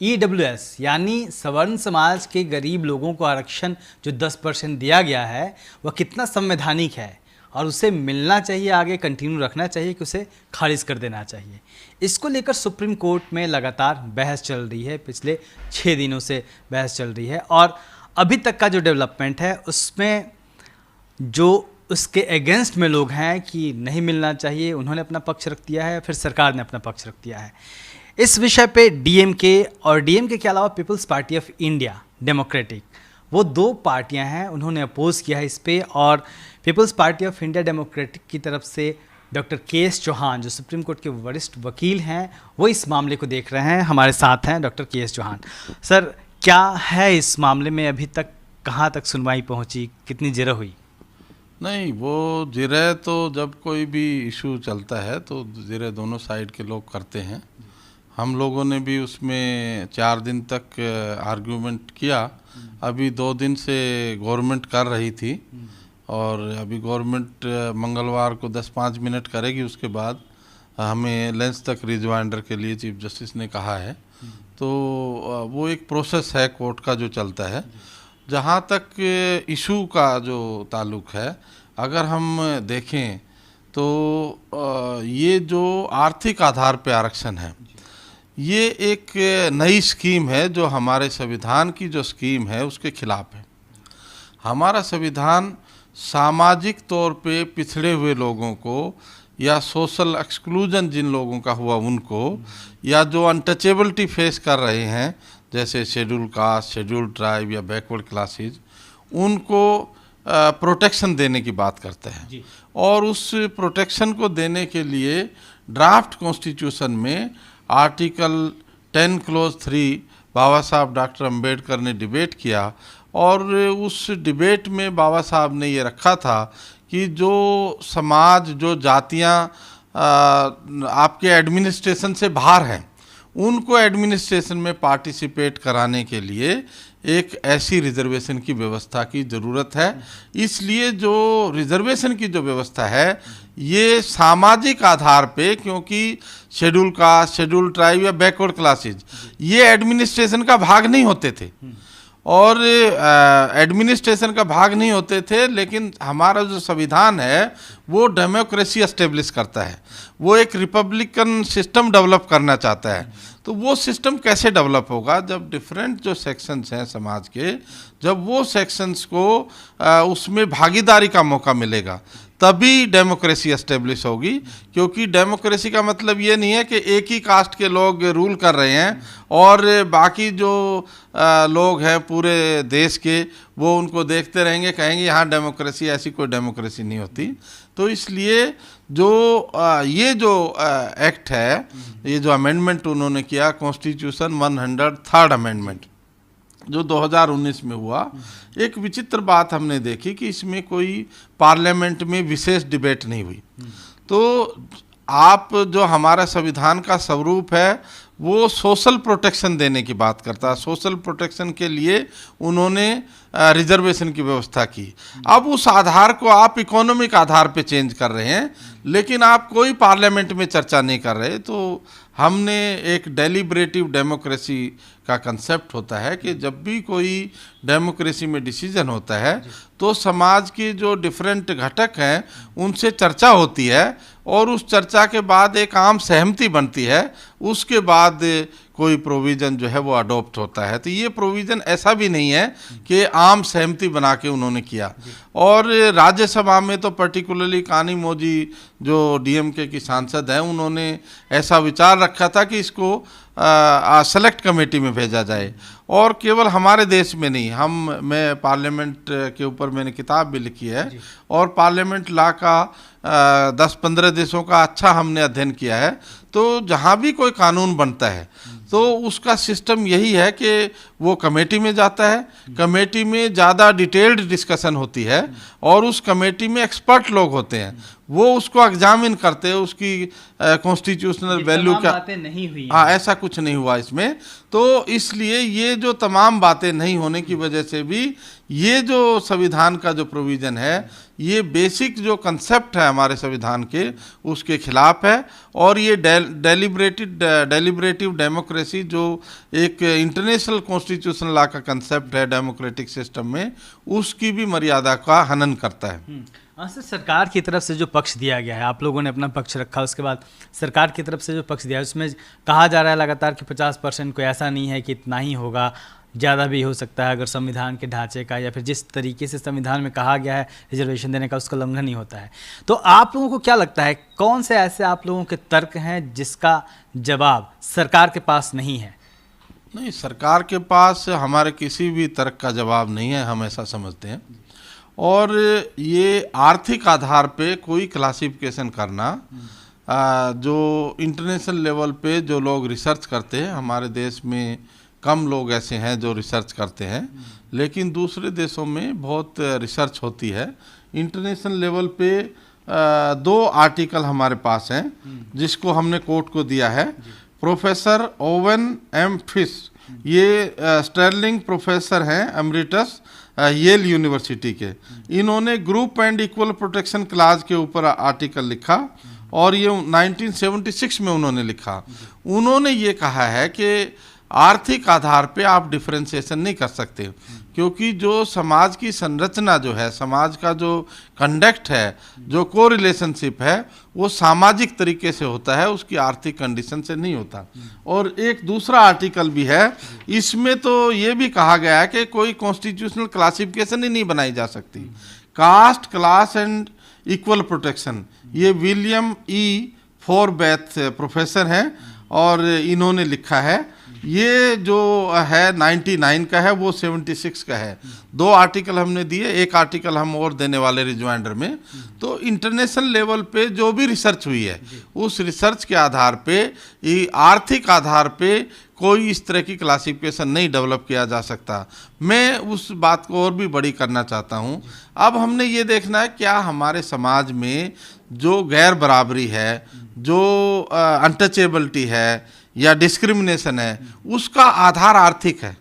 EWS यानी सवर्ण समाज के गरीब लोगों को आरक्षण जो 10% दिया गया है वह कितना संवैधानिक है और उसे मिलना चाहिए, आगे कंटिन्यू रखना चाहिए कि उसे खारिज कर देना चाहिए। इसको लेकर सुप्रीम कोर्ट में लगातार बहस चल रही है, पिछले 6 दिनों से बहस चल रही है और अभी तक का जो डेवलपमेंट है उसमें जो उसके अगेंस्ट में लोग हैं कि नहीं मिलना चाहिए, उन्होंने अपना पक्ष रख दिया है, फिर सरकार ने अपना पक्ष रख दिया है। इस विषय पे डीएमके और डीएमके के अलावा People's Party of India Democratic, वो 2 पार्टियां हैं, उन्होंने अपोज किया है इस पे। और People's Party of India Democratic की तरफ से डॉक्टर के.एस. चौहान जो सुप्रीम कोर्ट के वरिष्ठ वकील हैं, वो इस मामले को देख रहे हैं। हमारे साथ हैं डॉक्टर के.एस. चौहान। सर, क्या है इस मामले में अभी तक, कहाँ तक सुनवाई पहुँची, कितनी जिरह हुई? नहीं, वो जिरह तो जब कोई भी इशू चलता है तो जिरह दोनों साइड के लोग करते हैं। हम लोगों ने भी उसमें 4 दिन तक आर्ग्यूमेंट किया। अभी 2 दिन से गवर्नमेंट कर रही थी और अभी गवर्नमेंट मंगलवार को 10-5 मिनट करेगी, उसके बाद हमें लंच तक रिजवाइंडर के लिए चीफ जस्टिस ने कहा है। तो वो एक प्रोसेस है कोर्ट का जो चलता है। जहाँ तक इशू का जो ताल्लुक है, अगर हम देखें तो ये जो आर्थिक आधार पे आरक्षण है, ये एक नई स्कीम है जो हमारे संविधान की जो स्कीम है उसके खिलाफ है। हमारा संविधान सामाजिक तौर पे पिछड़े हुए लोगों को या सोशल एक्सक्लूजन जिन लोगों का हुआ उनको, या जो अनटचेबिलिटी फेस कर रहे हैं जैसे शेड्यूल कास्ट, शेड्यूल ट्राइब या बैकवर्ड क्लासेस, उनको प्रोटेक्शन देने की बात करते हैं। और उस प्रोटेक्शन को देने के लिए ड्राफ्ट कॉन्स्टिट्यूशन में आर्टिकल 10 क्लोज 3 बाबा साहब डॉक्टर अंबेडकर ने डिबेट किया और उस डिबेट में बाबा साहब ने ये रखा था कि जो समाज, जो जातियाँ आपके एडमिनिस्ट्रेशन से बाहर हैं, उनको एडमिनिस्ट्रेशन में पार्टिसिपेट कराने के लिए एक ऐसी रिजर्वेशन की व्यवस्था की ज़रूरत है। इसलिए जो रिजर्वेशन की जो व्यवस्था है ये सामाजिक आधार पे, क्योंकि शेड्यूल कास्ट, शेड्यूल ट्राइब या बैकवर्ड क्लासेज ये एडमिनिस्ट्रेशन का भाग नहीं होते थे और एडमिनिस्ट्रेशन का भाग नहीं होते थे, लेकिन हमारा जो संविधान है वो डेमोक्रेसी एस्टेब्लिश करता है, वो एक रिपब्लिकन सिस्टम डेवलप करना चाहता है। तो वो सिस्टम कैसे डेवलप होगा जब डिफरेंट जो सेक्शंस हैं समाज के, जब वो सेक्शंस को उसमें भागीदारी का मौका मिलेगा, तभी डेमोक्रेसी एस्टेब्लिश होगी। क्योंकि डेमोक्रेसी का मतलब ये नहीं है कि एक ही कास्ट के लोग रूल कर रहे हैं और बाकी जो लोग हैं पूरे देश के वो उनको देखते रहेंगे, कहेंगे यहाँ डेमोक्रेसी, ऐसी कोई डेमोक्रेसी नहीं होती। तो इसलिए जो ये जो एक्ट है, ये जो अमेंडमेंट उन्होंने किया कॉन्स्टिट्यूशन 103rd अमेंडमेंट जो 2019 में हुआ, एक विचित्र बात हमने देखी कि इसमें कोई पार्लियामेंट में विशेष डिबेट नहीं हुई। तो आप जो हमारा संविधान का स्वरूप है वो सोशल प्रोटेक्शन देने की बात करता है। सोशल प्रोटेक्शन के लिए उन्होंने रिजर्वेशन की व्यवस्था की। अब उस आधार को आप इकोनॉमिक आधार पे चेंज कर रहे हैं, लेकिन आप कोई पार्लियामेंट में चर्चा नहीं कर रहे। तो हमने एक डेलिब्रेटिव डेमोक्रेसी का कंसेप्ट होता है कि जब भी कोई डेमोक्रेसी में डिसीजन होता है तो समाज के जो डिफरेंट घटक हैं उनसे चर्चा होती है और उस चर्चा के बाद एक आम सहमति बनती है, उसके बाद कोई प्रोविज़न जो है वो अडॉप्ट होता है। तो ये प्रोविज़न ऐसा भी नहीं है कि आम सहमति बना के उन्होंने किया। और राज्यसभा में तो पर्टिकुलरली कानी मोजी जो डीएमके की सांसद हैं, उन्होंने ऐसा विचार रखा था कि इसको सेलेक्ट कमेटी में भेजा जाए। और केवल हमारे देश में नहीं, मैं पार्लियामेंट के ऊपर मैंने किताब भी लिखी है और पार्लियामेंट लॉ का 10-15 देशों का अच्छा हमने अध्ययन किया है। तो जहाँ भी कोई कानून बनता है तो उसका सिस्टम यही है कि वो कमेटी में जाता है, कमेटी में ज़्यादा डिटेल्ड डिस्कशन होती है और उस कमेटी में एक्सपर्ट लोग होते हैं, वो उसको एग्जामिन करते हैं, उसकी कॉन्स्टिट्यूशनल वैल्यू क्या, बातें नहीं हुई। हाँ ऐसा कुछ नहीं हुआ इसमें। तो इसलिए ये जो तमाम बातें नहीं होने की वजह से भी ये जो संविधान का जो प्रोविज़न है, ये बेसिक जो कंसेप्ट है हमारे संविधान के, उसके खिलाफ है। और ये डेलिब्रेटिव डेमोक्रेसी जो एक इंटरनेशनल कॉन्स्टिट्यूशनल लॉ का कंसेप्ट है डेमोक्रेटिक सिस्टम में, उसकी भी मर्यादा का हनन करता है। हाँ सर, सरकार की तरफ से जो पक्ष दिया गया है, आप लोगों ने अपना पक्ष रखा, उसके बाद सरकार की तरफ से जो पक्ष दिया है उसमें कहा जा रहा है लगातार कि 50% कोई ऐसा नहीं है कि इतना ही होगा, ज़्यादा भी हो सकता है अगर संविधान के ढांचे का या फिर जिस तरीके से संविधान में कहा गया है रिजर्वेशन देने का उसका उल्लंघन नहीं होता है। तो आप लोगों को क्या लगता है कौन से ऐसे आप लोगों के तर्क हैं जिसका जवाब सरकार के पास नहीं है? नहीं, सरकार के पास हमारे किसी भी तर्क का जवाब नहीं है, हम ऐसा समझते हैं। और ये आर्थिक आधार पे कोई क्लासिफिकेशन करना, जो इंटरनेशनल लेवल पे जो लोग रिसर्च करते हैं, हमारे देश में कम लोग ऐसे हैं जो रिसर्च करते हैं, लेकिन दूसरे देशों में बहुत रिसर्च होती है। इंटरनेशनल लेवल पे 2 आर्टिकल हमारे पास हैं जिसको हमने कोर्ट को दिया है। प्रोफेसर ओवन एम फिश, ये स्टर्लिंग प्रोफेसर हैं एमरिटस येल यूनिवर्सिटी के, इन्होंने group and equal protection clause के ऊपर आर्टिकल लिखा और ये 1976 में उन्होंने लिखा। उन्होंने ये कहा है कि आर्थिक आधार पे आप डिफरेंशिएशन नहीं कर सकते, क्योंकि जो समाज की संरचना जो है, समाज का जो कंडक्ट है, जो को रिलेशनशिप है, वो सामाजिक तरीके से होता है, उसकी आर्थिक कंडीशन से नहीं होता। और एक दूसरा आर्टिकल भी है, इसमें तो ये भी कहा गया है कि कोई कॉन्स्टिट्यूशनल क्लासिफिकेशन ही नहीं बनाई जा सकती। Caste, class and equal protection, ये विलियम ई फोरबैथ प्रोफेसर हैं और इन्होंने लिखा है। ये जो है 99 का है, वो 76 का है। 2 आर्टिकल हमने दिए, एक आर्टिकल हम और देने वाले रिजवाइंडर में। तो इंटरनेशनल लेवल पे जो भी रिसर्च हुई है, उस रिसर्च के आधार पे, ये आर्थिक आधार पे कोई इस तरह की क्लासिफिकेशन नहीं डेवलप किया जा सकता। मैं उस बात को और भी बड़ी करना चाहता हूँ। अब हमने ये देखना है क्या हमारे समाज में जो गैर बराबरी है, जो अनटचेबिलिटी है या डिस्क्रिमिनेशन है, उसका आधार आर्थिक है।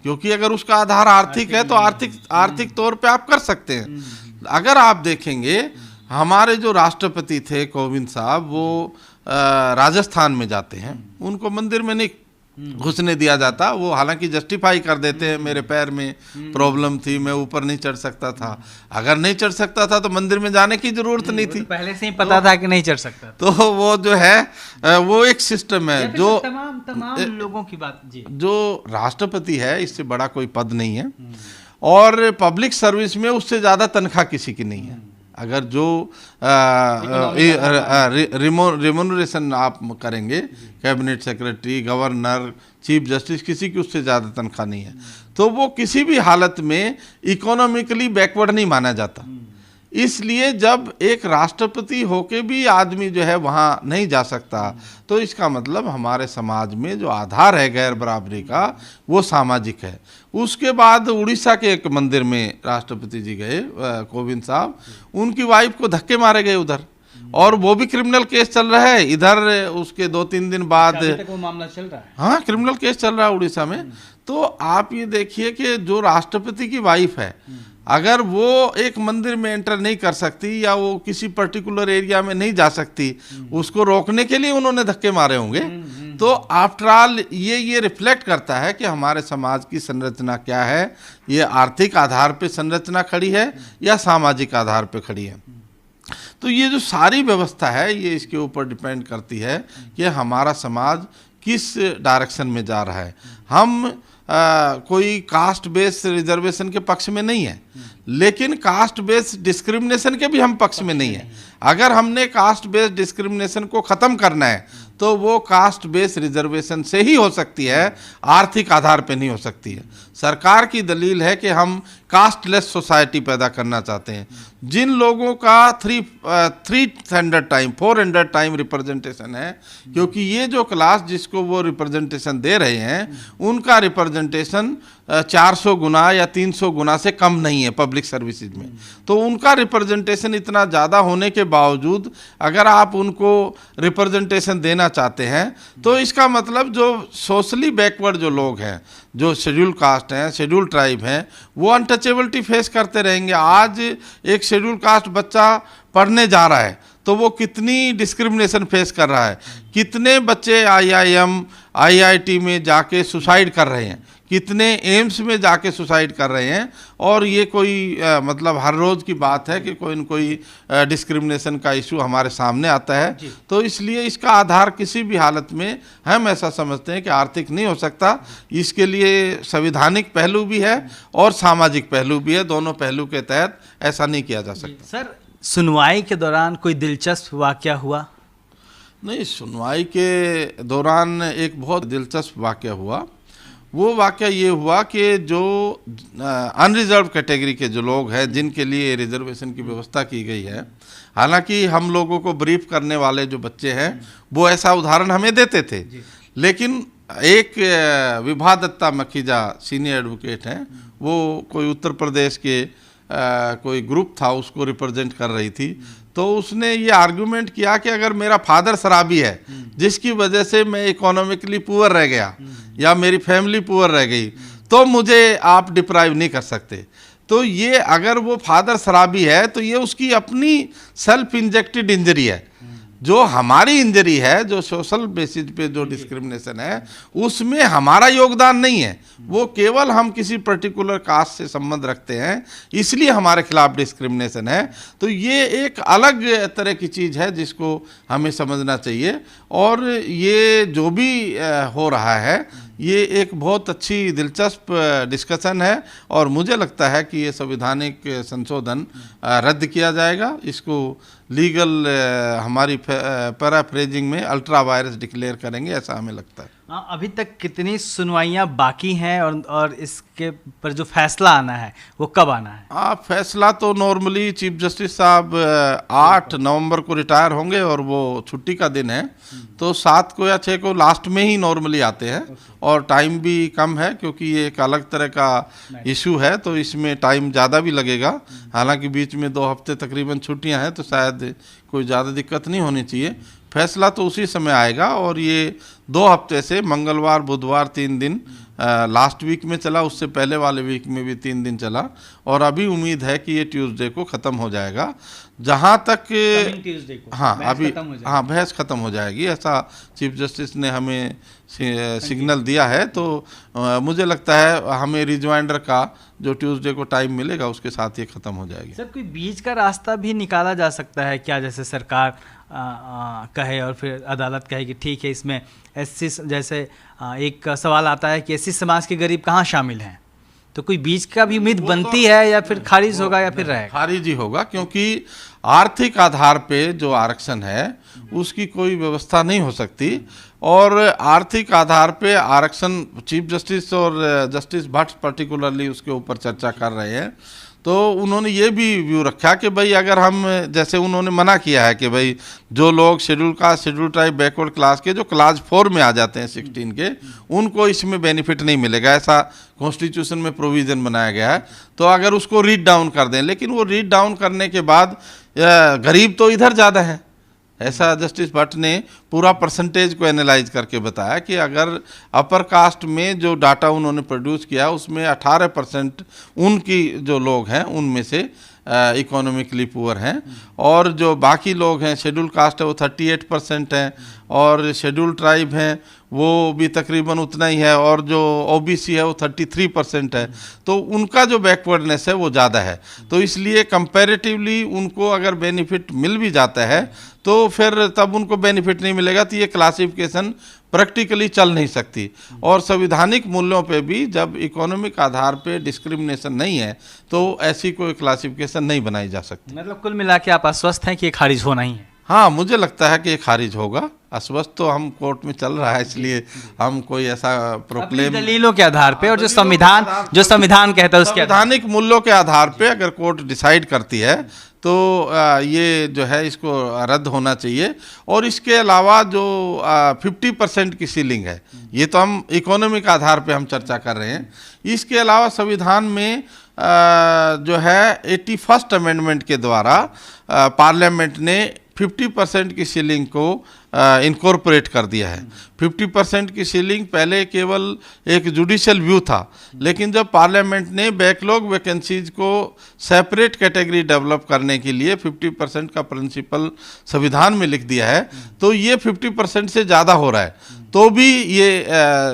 क्योंकि अगर उसका आधार आर्थिक है तो आर्थिक तौर पे आप कर सकते हैं। अगर आप देखेंगे, हमारे जो राष्ट्रपति थे कोविंद साहब, वो राजस्थान में जाते हैं, उनको मंदिर में नहीं घुसने दिया जाता। वो हालांकि जस्टिफाई कर देते हैं, मेरे पैर में प्रॉब्लम थी, मैं ऊपर नहीं चढ़ सकता था। अगर नहीं चढ़ सकता था तो मंदिर में जाने की जरूरत नहीं थी, पहले से ही पता था कि नहीं चढ़ सकता। तो वो जो है वो एक सिस्टम है जो तमाम लोगों की बात जी। जो राष्ट्रपति है, इससे बड़ा कोई पद नहीं है और पब्लिक सर्विस में उससे ज़्यादा तनख्वाह किसी की नहीं है। अगर जो रिमोनरेशन आप करेंगे, cabinet secretary, governor, chief justice, किसी की उससे ज़्यादा तनख्वाह नहीं है। तो वो किसी भी हालत में इकोनॉमिकली बैकवर्ड नहीं माना जाता। इसलिए जब एक राष्ट्रपति होके भी आदमी जो है वहाँ नहीं जा सकता, तो इसका मतलब हमारे समाज में जो आधार है गैर बराबरी का, वो सामाजिक है। उसके बाद उड़ीसा के एक मंदिर में राष्ट्रपति जी गए, कोविंद साहब, उनकी वाइफ को धक्के मारे गए उधर, और वो भी क्रिमिनल केस चल रहा है इधर। उसके 2-3 दिन बाद वो मामला चल रहा है। हाँ, क्रिमिनल केस चल रहा है उड़ीसा में। तो आप ये देखिए कि जो राष्ट्रपति की वाइफ है, अगर वो एक मंदिर में एंटर नहीं कर सकती या वो किसी पर्टिकुलर एरिया में नहीं जा सकती, उसको रोकने के लिए उन्होंने धक्के मारे होंगे। तो आफ्टर ऑल ये रिफ्लेक्ट करता है कि हमारे समाज की संरचना क्या है, ये आर्थिक आधार पे संरचना खड़ी है या सामाजिक आधार पे खड़ी है। तो ये जो सारी व्यवस्था है, ये इसके ऊपर डिपेंड करती है कि हमारा समाज किस डायरेक्शन में जा रहा है। हम कोई कास्ट बेस्ड रिजर्वेशन के पक्ष में नहीं है, लेकिन कास्ट बेस्ड डिस्क्रिमिनेशन के भी हम पक्ष में नहीं है। अगर हमने कास्ट बेस्ड डिस्क्रिमिनेशन को ख़त्म करना है तो वो कास्ट बेस्ड रिजर्वेशन से ही हो सकती है, आर्थिक आधार पे नहीं हो सकती है। सरकार की दलील है कि हम कास्टलेस सोसाइटी पैदा करना चाहते हैं, जिन लोगों का 400 टाइम रिप्रेजेंटेशन है, क्योंकि ये जो क्लास जिसको वो रिप्रेजेंटेशन दे रहे हैं, उनका रिप्रेजेंटेशन 400 गुना या 300 गुना से कम नहीं है पब्लिक सर्विसेज में। तो उनका रिप्रेजेंटेशन इतना ज़्यादा होने के बावजूद अगर आप उनको रिप्रेजेंटेशन देना चाहते हैं तो इसका मतलब जो सोशली बैकवर्ड जो लोग हैं, जो शेड्यूल कास्ट हैं, शेड्यूल ट्राइब हैं, वो अनटचेबिलिटी फेस करते रहेंगे। आज एक शेड्यूल कास्ट बच्चा पढ़ने जा रहा है तो वो कितनी डिस्क्रिमिनेशन फेस कर रहा है, कितने बच्चे IIM IIT में जाके सुसाइड कर रहे हैं, कितने एम्स में जाके सुसाइड कर रहे हैं। और ये कोई मतलब हर रोज़ की बात है कि कोई न कोई डिस्क्रिमिनेशन का इशू हमारे सामने आता है। तो इसलिए इसका आधार किसी भी हालत में हम ऐसा समझते हैं कि आर्थिक नहीं हो सकता। इसके लिए संवैधानिक पहलू भी है और सामाजिक पहलू भी है, दोनों पहलू के तहत ऐसा नहीं किया जा सकता। सर, सुनवाई के दौरान कोई दिलचस्प वाकया हुआ? नहीं, सुनवाई के दौरान एक बहुत दिलचस्प वाकया हुआ। वो वाकया ये हुआ कि जो अनरिजर्व कैटेगरी के जो लोग हैं जिनके लिए रिजर्वेशन की व्यवस्था की गई है, हालांकि हम लोगों को ब्रीफ करने वाले जो बच्चे हैं वो ऐसा उदाहरण हमें देते थे, लेकिन एक विभा दत्ता मखीजा सीनियर एडवोकेट हैं, वो कोई उत्तर प्रदेश के कोई ग्रुप था उसको रिप्रेजेंट कर रही थी। तो उसने ये आर्गुमेंट किया कि अगर मेरा फादर शराबी है जिसकी वजह से मैं इकोनॉमिकली पुअर रह गया या मेरी फैमिली पुअर रह गई तो मुझे आप डिप्राइव नहीं कर सकते। तो ये अगर वो फादर शराबी है तो ये उसकी अपनी सेल्फ इंजेक्टेड इंजरी है। जो हमारी इंजरी है, जो सोशल बेसिस पे जो डिस्क्रिमिनेशन है, उसमें हमारा योगदान नहीं है, वो केवल हम किसी पर्टिकुलर कास्ट से संबंध रखते हैं इसलिए हमारे खिलाफ डिस्क्रिमिनेशन है। तो ये एक अलग तरह की चीज़ है जिसको हमें समझना चाहिए। और ये जो भी हो रहा है ये एक बहुत अच्छी दिलचस्प डिस्कशन है और मुझे लगता है कि ये संवैधानिक संशोधन रद्द किया जाएगा। इसको लीगल हमारी पैराफ्रेजिंग में अल्ट्रा वायरस डिक्लेयर करेंगे, ऐसा हमें लगता है। अभी तक कितनी सुनवाइयाँ बाकी हैं और इसके पर जो फैसला आना है वो कब आना है? फैसला तो नॉर्मली चीफ जस्टिस साहब 8 नवंबर को रिटायर होंगे और वो छुट्टी का दिन है, तो 7 को या 6 को लास्ट में ही नॉर्मली आते हैं। और टाइम भी कम है क्योंकि ये एक अलग तरह का इशू है तो इसमें टाइम ज़्यादा भी लगेगा। हालांकि बीच में 2 हफ्ते तकरीबन छुट्टियां हैं तो शायद कोई ज़्यादा दिक्कत नहीं होनी चाहिए। फैसला तो उसी समय आएगा और ये 2 हफ्ते से मंगलवार बुधवार 3 दिन लास्ट वीक में चला, उससे पहले वाले वीक में भी 3 दिन चला और अभी उम्मीद है कि ये ट्यूसडे को ख़त्म हो जाएगा। जहाँ तक बहस ख़त्म हो जाएगी, ऐसा चीफ जस्टिस ने हमें सिग्नल दिया है। तो मुझे लगता है हमें रिजवाइंडर का जो ट्यूसडे को टाइम मिलेगा उसके साथ ये ख़त्म हो जाएगी। सर, कोई बीच का रास्ता भी निकाला जा सकता है क्या? जैसे सरकार कहे और फिर अदालत कहे कि ठीक है, इसमें एससी, जैसे एक सवाल आता है कि एससी समाज के गरीब कहाँ शामिल हैं, तो कोई बीच का भी उम्मीद बनती है या फिर खारिज होगा या फिर रहेगा? खारिज ही होगा क्योंकि आर्थिक आधार पे जो आरक्षण है उसकी कोई व्यवस्था नहीं हो सकती। और आर्थिक आधार पे आरक्षण चीफ जस्टिस और जस्टिस भट्ट पर्टिकुलरली उसके ऊपर चर्चा कर रहे हैं। तो उन्होंने ये भी व्यू रखा कि भाई अगर हम, जैसे उन्होंने मना किया है कि भाई जो लोग schedule caste, schedule tribe, backward class के जो क्लास 4 में आ जाते हैं 16 के, उनको इसमें बेनिफिट नहीं मिलेगा, ऐसा कॉन्स्टिट्यूशन में प्रोविज़न बनाया गया है। तो अगर उसको रीड डाउन कर दें, लेकिन वो रीड डाउन करने के बाद गरीब तो इधर ज़्यादा है, ऐसा जस्टिस भट्ट ने पूरा परसेंटेज को एनालाइज करके बताया कि अगर अपर कास्ट में जो डाटा उन्होंने प्रोड्यूस किया उसमें 18% उनकी जो लोग हैं उनमें से इकोनॉमिकली पुअर हैं और जो बाकी लोग हैं शेड्यूल कास्ट है वो 38% हैं और शेड्यूल ट्राइब हैं वो भी तकरीबन उतना ही है और जो ओबीसी है वो 33% है। तो उनका जो बैकवर्डनेस है वो ज़्यादा है। तो इसलिए कंपैरेटिवली उनको अगर बेनिफिट मिल भी जाता है तो फिर तब उनको बेनिफिट नहीं मिलेगा, तो ये क्लासिफिकेशन प्रैक्टिकली चल नहीं सकती। और संवैधानिक मूल्यों पे भी जब इकोनॉमिक आधार पे डिस्क्रिमिनेशन नहीं है तो ऐसी कोई क्लासिफिकेशन नहीं बनाई जा सकती। मतलब कुल मिला के आप आश्वस्त हैं कि ये खारिज होना ही है? हाँ, मुझे लगता है कि ये खारिज होगा। अस्वस्थ तो हम कोर्ट में चल रहा है, इसलिए हम कोई ऐसा प्रोक्लेम दलीलों के आधार पे और जो संविधान कहता है उसके संवैधानिक मूल्यों के आधार पे अगर कोर्ट डिसाइड करती है तो ये जो है इसको रद्द होना चाहिए। और इसके अलावा जो 50% की सीलिंग है, ये तो हम इकोनॉमिक आधार पे हम चर्चा कर रहे हैं। इसके अलावा संविधान में जो है 81st अमेंडमेंट के द्वारा पार्लियामेंट ने 50% की सीलिंग को इनकॉर्पोरेट कर दिया है। 50% की सीलिंग पहले केवल एक जुडिशियल व्यू था, लेकिन जब पार्लियामेंट ने बैकलॉग वैकेंसीज को सेपरेट कैटेगरी डेवलप करने के लिए 50% का प्रिंसिपल संविधान में लिख दिया है, तो ये 50% से ज़्यादा हो रहा है, तो भी ये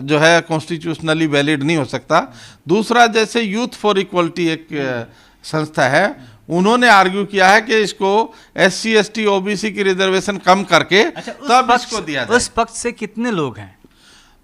जो है कॉन्स्टिट्यूशनली वैलिड नहीं हो सकता। दूसरा, जैसे यूथ फॉर इक्वलिटी एक संस्था है, उन्होंने आर्ग्यू किया है कि इसको SC ST OBC की रिजर्वेशन कम करके तब इसको दिया जाए। उस पक्ष से कितने लोग हैं?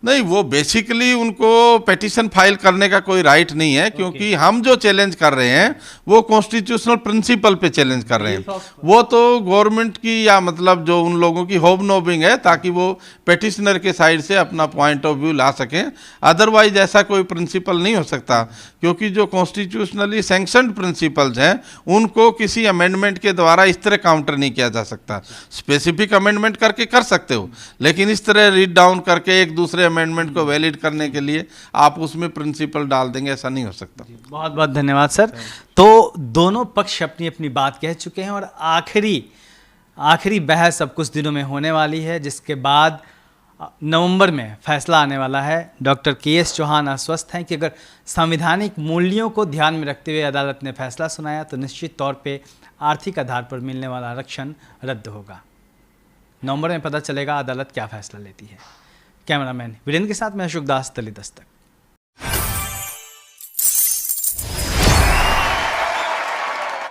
नहीं, वो बेसिकली उनको पेटिशन फाइल करने का कोई राइट नहीं है, क्योंकि हम जो चैलेंज कर रहे हैं वो कॉन्स्टिट्यूशनल प्रिंसिपल पे चैलेंज कर रहे हैं। वो तो गवर्नमेंट की या मतलब जो उन लोगों की होम नोबिंग है, ताकि वो पेटिशनर के साइड से अपना पॉइंट ऑफ व्यू ला सकें। अदरवाइज ऐसा कोई प्रिंसिपल नहीं हो सकता, क्योंकि जो कॉन्स्टिट्यूशनली सैंक्शनड प्रिंसिपल्स हैं उनको किसी अमेंडमेंट के द्वारा इस तरह काउंटर नहीं किया जा सकता। स्पेसिफिक अमेंडमेंट करके कर सकते हो, लेकिन इस तरह रीड डाउन करके एक दूसरे अमेंडमेंट को वैलिड करने के लिए आप उसमें प्रिंसिपल डाल देंगे, ऐसा नहीं हो सकता। बहुत बहुत धन्यवाद सर। तो दोनों पक्ष अपनी अपनी बात कह चुके हैं और आखिरी बहस अब कुछ दिनों में होने वाली है, जिसके बाद नवंबर में फैसला आने वाला है। डॉक्टर KS चौहान आश्वस्त हैं कि अगर संवैधानिक मूल्यों को ध्यान में रखते हुए अदालत ने फैसला सुनाया तो निश्चित तौर पे आर्थिक आधार पर मिलने वाला आरक्षण रद्द होगा। नवंबर में पता चलेगा अदालत क्या फैसला लेती है। कैमरामैन वीरेंद्र के साथ मैं अशोक दास, दिल्ली दस्तक।